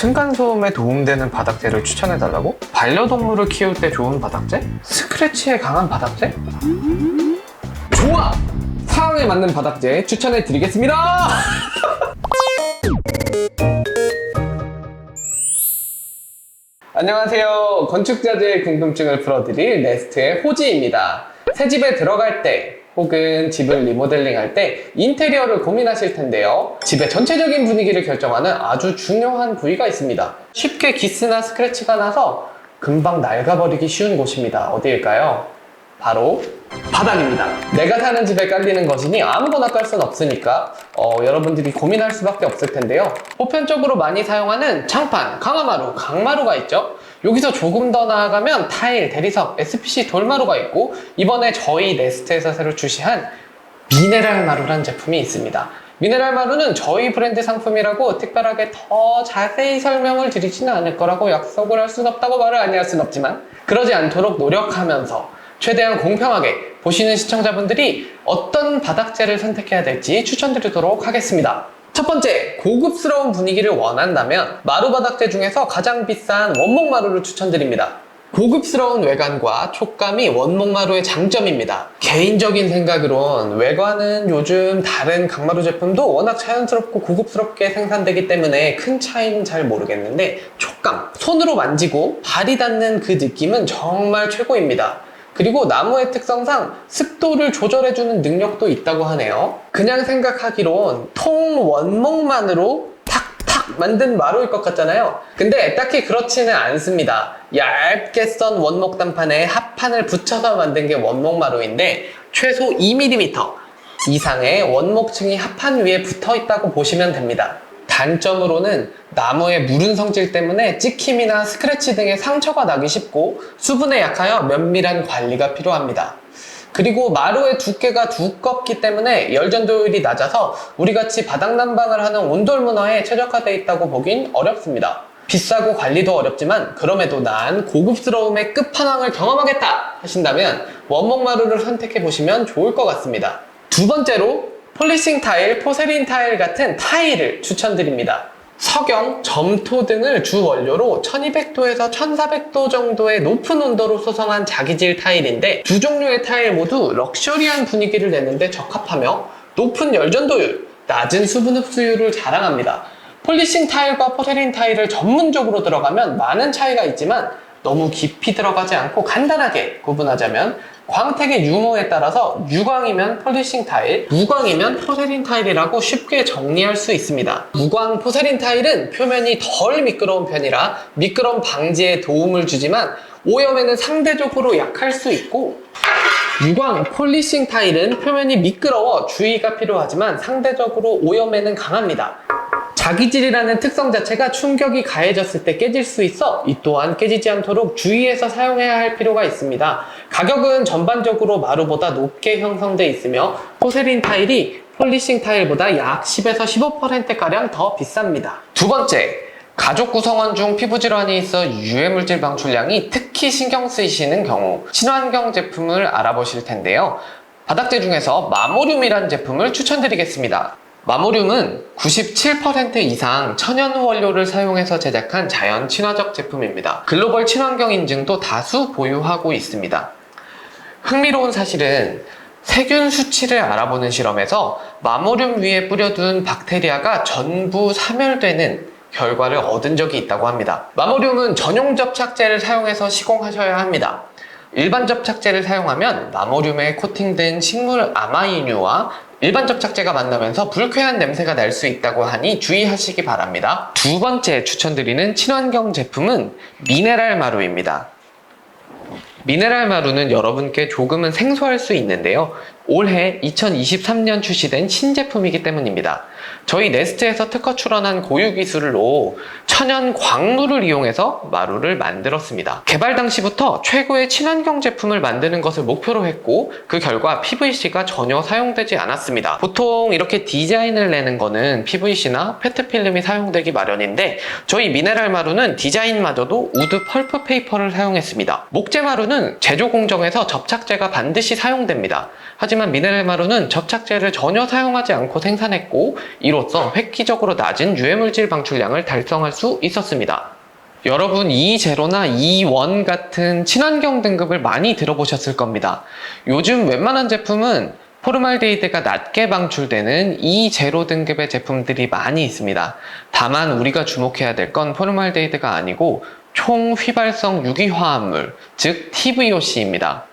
층간소음에 도움되는 바닥재를 추천해달라고? 반려동물을 키울 때 좋은 바닥재? 스크래치에 강한 바닥재? 좋아! 상황에 맞는 바닥재 추천해드리겠습니다! 안녕하세요. 건축자재의 궁금증을 풀어드릴 네스트의 호지입니다. 새 집에 들어갈 때 혹은 집을 리모델링할 때 인테리어를 고민하실 텐데요. 집의 전체적인 분위기를 결정하는 아주 중요한 부위가 있습니다. 쉽게 기스나 스크래치가 나서 금방 낡아버리기 쉬운 곳입니다. 어디일까요? 바로 바닥입니다. 내가 사는 집에 깔리는 것이니 아무거나 깔 수는 없으니까 여러분들이 고민할 수밖에 없을 텐데요. 보편적으로 많이 사용하는 장판, 강화마루, 강마루가 있죠. 여기서 조금 더 나아가면 타일, 대리석, SPC 돌마루가 있고, 이번에 저희 네스트에서 새로 출시한 미네랄 마루라는 제품이 있습니다. 미네랄 마루는 저희 브랜드 상품이라고 특별하게 더 자세히 설명을 드리지는 않을 거라고 약속을 할 수는 없다고 말을 안 할 수는 없지만, 그러지 않도록 노력하면서 최대한 공평하게 보시는 시청자분들이 어떤 바닥재를 선택해야 될지 추천드리도록 하겠습니다. 첫 번째, 고급스러운 분위기를 원한다면 마루 바닥재 중에서 가장 비싼 원목 마루를 추천드립니다. 고급스러운 외관과 촉감이 원목 마루의 장점입니다. 개인적인 생각으론 외관은 요즘 다른 강마루 제품도 워낙 자연스럽고 고급스럽게 생산되기 때문에 큰 차이는 잘 모르겠는데, 촉감, 손으로 만지고 발이 닿는 그 느낌은 정말 최고입니다. 그리고 나무의 특성상 습도를 조절해주는 능력도 있다고 하네요. 그냥 생각하기론 통 원목만으로 탁탁 만든 마루일 것 같잖아요. 근데 딱히 그렇지는 않습니다. 얇게 썬 원목 단판에 합판을 붙여서 만든 게 원목 마루인데, 최소 2mm 이상의 원목층이 합판 위에 붙어 있다고 보시면 됩니다. 단점으로는 나무의 무른 성질 때문에 찍힘이나 스크래치 등의 상처가 나기 쉽고 수분에 약하여 면밀한 관리가 필요합니다. 그리고 마루의 두께가 두껍기 때문에 열전도율이 낮아서 우리같이 바닥 난방을 하는 온돌 문화에 최적화되어 있다고 보긴 어렵습니다. 비싸고 관리도 어렵지만 그럼에도 난 고급스러움의 끝판왕을 경험하겠다 하신다면 원목 마루를 선택해 보시면 좋을 것 같습니다. 두 번째로 폴리싱 타일, 포세린 타일 같은 타일을 추천드립니다. 석영, 점토 등을 주 원료로 1200도에서 1400도 정도의 높은 온도로 소성한 자기질 타일인데, 두 종류의 타일 모두 럭셔리한 분위기를 내는데 적합하며 높은 열전도율, 낮은 수분 흡수율을 자랑합니다. 폴리싱 타일과 포세린 타일을 전문적으로 들어가면 많은 차이가 있지만 너무 깊이 들어가지 않고 간단하게 구분하자면, 광택의 유무에 따라서 유광이면 폴리싱 타일, 무광이면 포세린 타일이라고 쉽게 정리할 수 있습니다. 무광 포세린 타일은 표면이 덜 미끄러운 편이라 미끄럼 방지에 도움을 주지만 오염에는 상대적으로 약할 수 있고, 유광 폴리싱 타일은 표면이 미끄러워 주의가 필요하지만 상대적으로 오염에는 강합니다. 자기질이라는 특성 자체가 충격이 가해졌을 때 깨질 수 있어 이 또한 깨지지 않도록 주의해서 사용해야 할 필요가 있습니다. 가격은 전반적으로 마루보다 높게 형성되어 있으며 포세린 타일이 폴리싱 타일보다 약 10에서 15%가량 더 비쌉니다. 두 번째, 가족 구성원 중 피부 질환이 있어 유해물질 방출량이 특히 신경 쓰이시는 경우 친환경 제품을 알아보실 텐데요. 바닥재 중에서 마모륨이라는 제품을 추천드리겠습니다. 마모륨은 97% 이상 천연 원료를 사용해서 제작한 자연 친화적 제품입니다. 글로벌 친환경 인증도 다수 보유하고 있습니다. 흥미로운 사실은 세균 수치를 알아보는 실험에서 마모륨 위에 뿌려둔 박테리아가 전부 사멸되는 결과를 얻은 적이 있다고 합니다. 마모륨은 전용 접착제를 사용해서 시공하셔야 합니다. 일반 접착제를 사용하면 마모륨에 코팅된 식물 아마이뉴와 일반 접착제가 만나면서 불쾌한 냄새가 날 수 있다고 하니 주의하시기 바랍니다. 두 번째 추천드리는 친환경 제품은 미네랄 마루입니다. 미네랄 마루는 여러분께 조금은 생소할 수 있는데요. 올해 2023년 출시된 신제품이기 때문입니다. 저희 네스트에서 특허 출원한 고유 기술로 천연 광물을 이용해서 마루를 만들었습니다. 개발 당시부터 최고의 친환경 제품을 만드는 것을 목표로 했고, 그 결과 PVC가 전혀 사용되지 않았습니다. 보통 이렇게 디자인을 내는 거는 PVC나 페트필름이 사용되기 마련인데, 저희 미네랄 마루는 디자인마저도 우드 펄프 페이퍼를 사용했습니다. 목재 마루는 제조 공정에서 접착제가 반드시 사용됩니다. 하지만 미네랄 마루는 접착제를 전혀 사용하지 않고 생산했고, 이로써 획기적으로 낮은 유해물질 방출량을 달성할 수 있었습니다. 여러분 E0나 E1 같은 친환경 등급을 많이 들어보셨을 겁니다. 요즘 웬만한 제품은 포르말데히드가 낮게 방출되는 E0 등급의 제품들이 많이 있습니다. 다만 우리가 주목해야 될 건 포르말데히드가 아니고 총휘발성 유기화합물, 즉 TVOC입니다.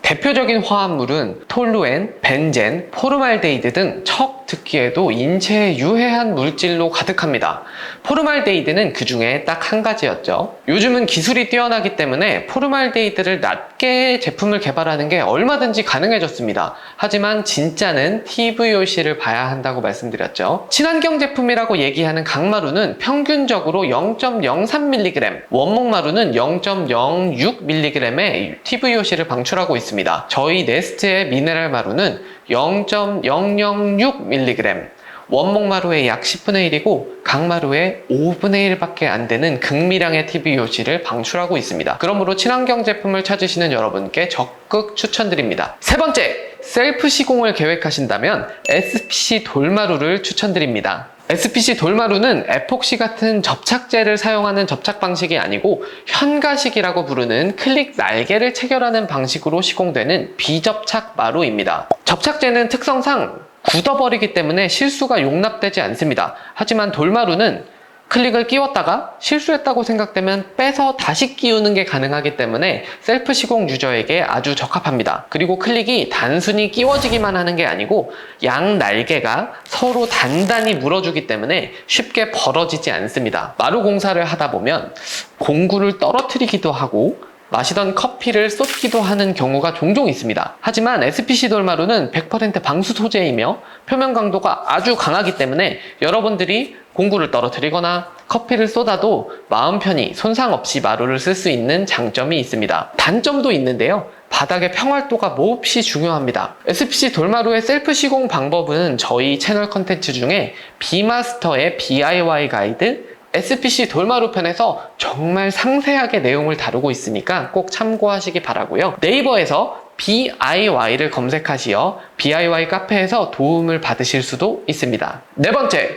대표적인 화합물은 톨루엔, 벤젠, 포르말데히드 등 척 듣기에도 인체에 유해한 물질로 가득합니다. 포르말데히드는 그 중에 딱 한 가지였죠. 요즘은 기술이 뛰어나기 때문에 포르말데히드를 낮게 제품을 개발하는 게 얼마든지 가능해졌습니다. 하지만 진짜는 TVOC를 봐야 한다고 말씀드렸죠. 친환경 제품이라고 얘기하는 강마루는 평균적으로 0.03mg, 원목마루는 0.06mg의 TVOC를 방출하고 있습니다. 저희 네스트의 미네랄 마루는 0.006mg, 원목마루의 약 10분의 1이고 강마루의 5분의 1밖에 안 되는 극미량의 TVOC를 방출하고 있습니다. 그러므로 친환경 제품을 찾으시는 여러분께 적극 추천드립니다. 세 번째, 셀프 시공을 계획하신다면 SPC 돌마루를 추천드립니다. SPC 돌마루는 에폭시 같은 접착제를 사용하는 접착 방식이 아니고 현가식이라고 부르는 클릭 날개를 체결하는 방식으로 시공되는 비접착 마루입니다. 접착제는 특성상 굳어버리기 때문에 실수가 용납되지 않습니다. 하지만 돌마루는 클릭을 끼웠다가 실수했다고 생각되면 빼서 다시 끼우는 게 가능하기 때문에 셀프 시공 유저에게 아주 적합합니다. 그리고 클릭이 단순히 끼워지기만 하는 게 아니고 양 날개가 서로 단단히 물어주기 때문에 쉽게 벌어지지 않습니다. 마루 공사를 하다 보면 공구를 떨어뜨리기도 하고 마시던 커피를 쏟기도 하는 경우가 종종 있습니다. 하지만 SPC 돌마루는 100% 방수 소재이며 표면 강도가 아주 강하기 때문에 여러분들이 공구를 떨어뜨리거나 커피를 쏟아도 마음 편히 손상 없이 마루를 쓸 수 있는 장점이 있습니다. 단점도 있는데요. 바닥의 평활도가 몹시 중요합니다. SPC 돌마루의 셀프 시공 방법은 저희 채널 컨텐츠 중에 비마스터의 DIY 가이드, SPC 돌마루 편에서 정말 상세하게 내용을 다루고 있으니까 꼭 참고하시기 바라고요. 네이버에서 BIY를 검색하시어 BIY 카페에서 도움을 받으실 수도 있습니다. 네 번째,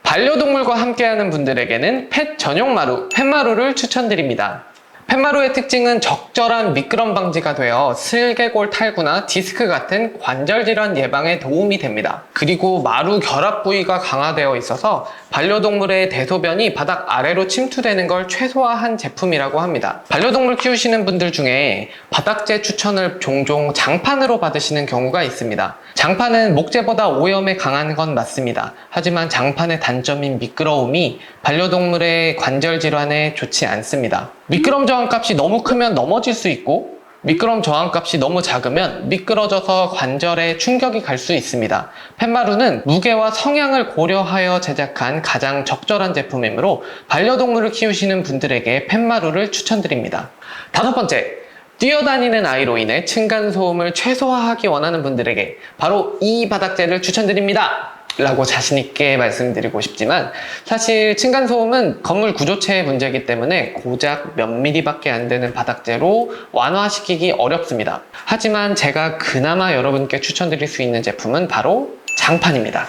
반려동물과 함께하는 분들에게는 펫 전용 마루, 펫마루를 추천드립니다. 펫마루의 특징은 적절한 미끄럼 방지가 되어 슬개골 탈구나 디스크 같은 관절 질환 예방에 도움이 됩니다. 그리고 마루 결합 부위가 강화되어 있어서 반려동물의 대소변이 바닥 아래로 침투되는 걸 최소화한 제품이라고 합니다. 반려동물 키우시는 분들 중에 바닥재 추천을 종종 장판으로 받으시는 경우가 있습니다. 장판은 목재보다 오염에 강한 건 맞습니다. 하지만 장판의 단점인 미끄러움이 반려동물의 관절 질환에 좋지 않습니다. 미끄럼 저항값이 너무 크면 넘어질 수 있고 미끄럼 저항값이 너무 작으면 미끄러져서 관절에 충격이 갈 수 있습니다. 펫마루는 무게와 성향을 고려하여 제작한 가장 적절한 제품이므로 반려동물을 키우시는 분들에게 펫마루를 추천드립니다. 다섯 번째, 뛰어다니는 아이로 인해 층간소음을 최소화하기 원하는 분들에게 바로 이 바닥재를 추천드립니다 라고 자신있게 말씀드리고 싶지만 사실 층간소음은 건물 구조체의 문제이기 때문에 고작 몇 미리밖에 안 되는 바닥재로 완화시키기 어렵습니다. 하지만 제가 그나마 여러분께 추천드릴 수 있는 제품은 바로 장판입니다.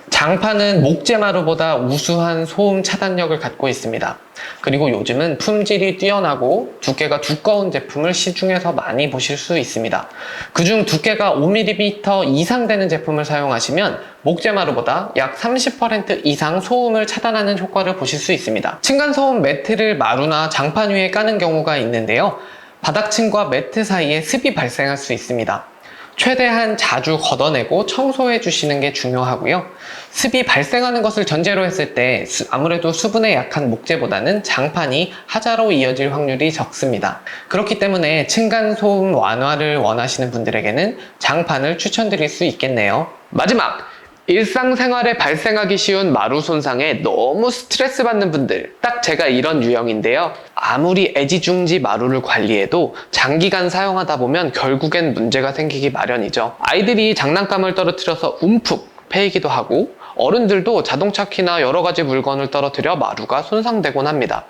장판은 목재마루보다 우수한 소음 차단력을 갖고 있습니다. 그리고 요즘은 품질이 뛰어나고 두께가 두꺼운 제품을 시중에서 많이 보실 수 있습니다. 그중 두께가 5mm 이상 되는 제품을 사용하시면 목재마루보다 약 30% 이상 소음을 차단하는 효과를 보실 수 있습니다. 층간소음 매트를 마루나 장판 위에 까는 경우가 있는데요. 바닥층과 매트 사이에 습이 발생할 수 있습니다. 최대한 자주 걷어내고 청소해 주시는 게 중요하고요. 습이 발생하는 것을 전제로 했을 때 아무래도 수분에 약한 목재보다는 장판이 하자로 이어질 확률이 적습니다. 그렇기 때문에 층간소음 완화를 원하시는 분들에게는 장판을 추천드릴 수 있겠네요. 마지막! 일상생활에 발생하기 쉬운 마루 손상에 너무 스트레스 받는 분들, 딱 제가 이런 유형인데요. 아무리 애지중지 마루를 관리해도 장기간 사용하다 보면 결국엔 문제가 생기기 마련이죠. 아이들이 장난감을 떨어뜨려서 움푹 패이기도 하고 어른들도 자동차 키나 여러 가지 물건을 떨어뜨려 마루가 손상되곤 합니다.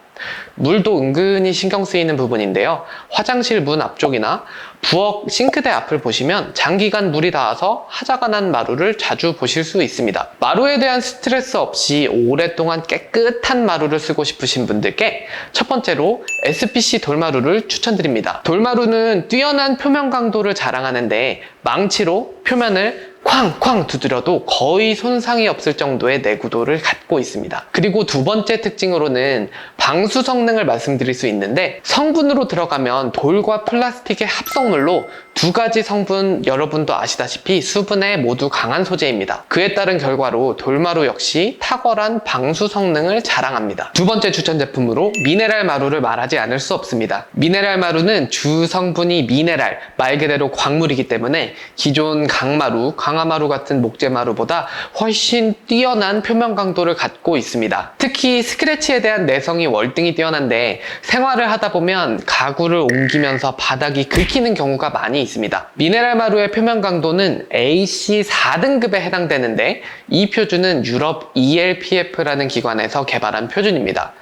물도 은근히 신경 쓰이는 부분인데요. 화장실 문 앞쪽이나 부엌 싱크대 앞을 보시면 장기간 물이 닿아서 하자가 난 마루를 자주 보실 수 있습니다. 마루에 대한 스트레스 없이 오랫동안 깨끗한 마루를 쓰고 싶으신 분들께 첫 번째로 SPC 돌마루를 추천드립니다. 돌마루는 뛰어난 표면 강도를 자랑하는데 망치로 표면을 쾅쾅 두드려도 거의 손상이 없을 정도의 내구도를 갖고 있습니다. 그리고 두 번째 특징으로는 방수 성능을 말씀드릴 수 있는데, 성분으로 들어가면 돌과 플라스틱의 합성물로 두 가지 성분, 여러분도 아시다시피 수분에 모두 강한 소재입니다. 그에 따른 결과로 돌마루 역시 탁월한 방수 성능을 자랑합니다. 두 번째 추천 제품으로 미네랄 마루를 말하지 않을 수 없습니다. 미네랄 마루는 주 성분이 미네랄, 말 그대로 광물이기 때문에 기존 강마루, 강화마루 같은 목재마루보다 훨씬 뛰어난 표면 강도를 갖고 있습니다. 특히 스크래치에 대한 내성이 월등히 뛰어난데, 생활을 하다 보면 가구를 옮기면서 바닥이 긁히는 경우가 많이 있습니다. 미네랄 마루의 표면 강도는 AC 4등급에 해당되는데, 이 표준은 유럽 ELPF라는 기관에서 개발한 표준입니다.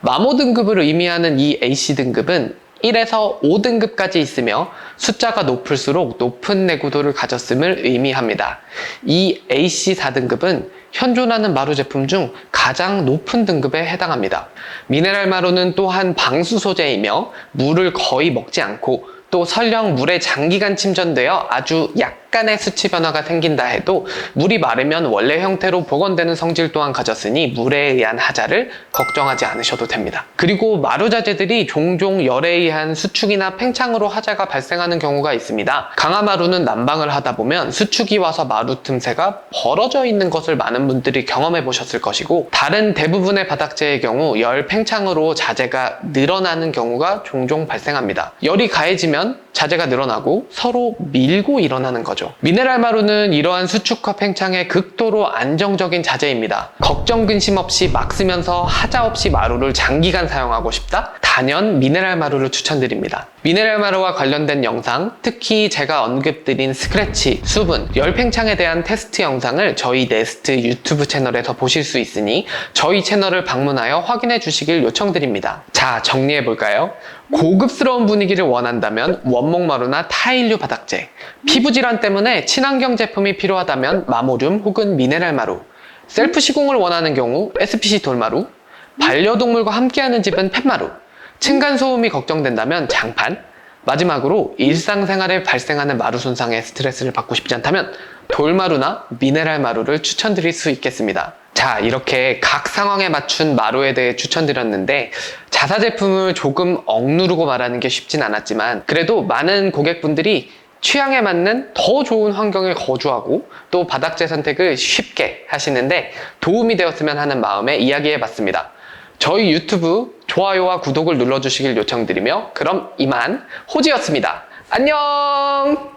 마모 등급을 의미하는 이 AC 등급은 1에서 5등급까지 있으며 숫자가 높을수록 높은 내구도를 가졌음을 의미합니다. 이 AC 4등급은 현존하는 마루 제품 중 가장 높은 등급에 해당합니다. 미네랄 마루는 또한 방수 소재이며 물을 거의 먹지 않고, 또 설령 물에 장기간 침전되어 아주 약간의 수치 변화가 생긴다 해도 물이 마르면 원래 형태로 복원되는 성질 또한 가졌으니 물에 의한 하자를 걱정하지 않으셔도 됩니다. 그리고 마루 자재들이 종종 열에 의한 수축이나 팽창으로 하자가 발생하는 경우가 있습니다. 강화마루는 난방을 하다 보면 수축이 와서 마루 틈새가 벌어져 있는 것을 많은 분들이 경험해 보셨을 것이고, 다른 대부분의 바닥재의 경우 열 팽창으로 자재가 늘어나는 경우가 종종 발생합니다. 열이 가해지면 자재가 늘어나고 서로 밀고 일어나는 거죠. 미네랄 마루는 이러한 수축과 팽창에 극도로 안정적인 자재입니다. 걱정 근심 없이 막 쓰면서 하자 없이 마루를 장기간 사용하고 싶다? 단연 미네랄 마루를 추천드립니다. 미네랄 마루와 관련된 영상, 특히 제가 언급드린 스크래치, 수분, 열 팽창에 대한 테스트 영상을 저희 네스트 유튜브 채널에서 보실 수 있으니 저희 채널을 방문하여 확인해 주시길 요청드립니다. 자, 정리해볼까요? 고급스러운 분위기를 원한다면 원목마루나 타일류 바닥재, 피부질환 때문에 친환경 제품이 필요하다면 마모륨 혹은 미네랄 마루, 셀프 시공을 원하는 경우 SPC 돌마루, 반려동물과 함께하는 집은 펫마루, 층간소음이 걱정된다면 장판, 마지막으로 일상생활에 발생하는 마루 손상에 스트레스를 받고 싶지 않다면 돌마루나 미네랄 마루를 추천드릴 수 있겠습니다. 자, 이렇게 각 상황에 맞춘 마루에 대해 추천드렸는데, 자사 제품을 조금 억누르고 말하는 게 쉽진 않았지만 그래도 많은 고객분들이 취향에 맞는 더 좋은 환경에 거주하고 또 바닥재 선택을 쉽게 하시는데 도움이 되었으면 하는 마음에 이야기해봤습니다. 저희 유튜브 좋아요와 구독을 눌러주시길 요청드리며 그럼 이만 호지였습니다. 안녕!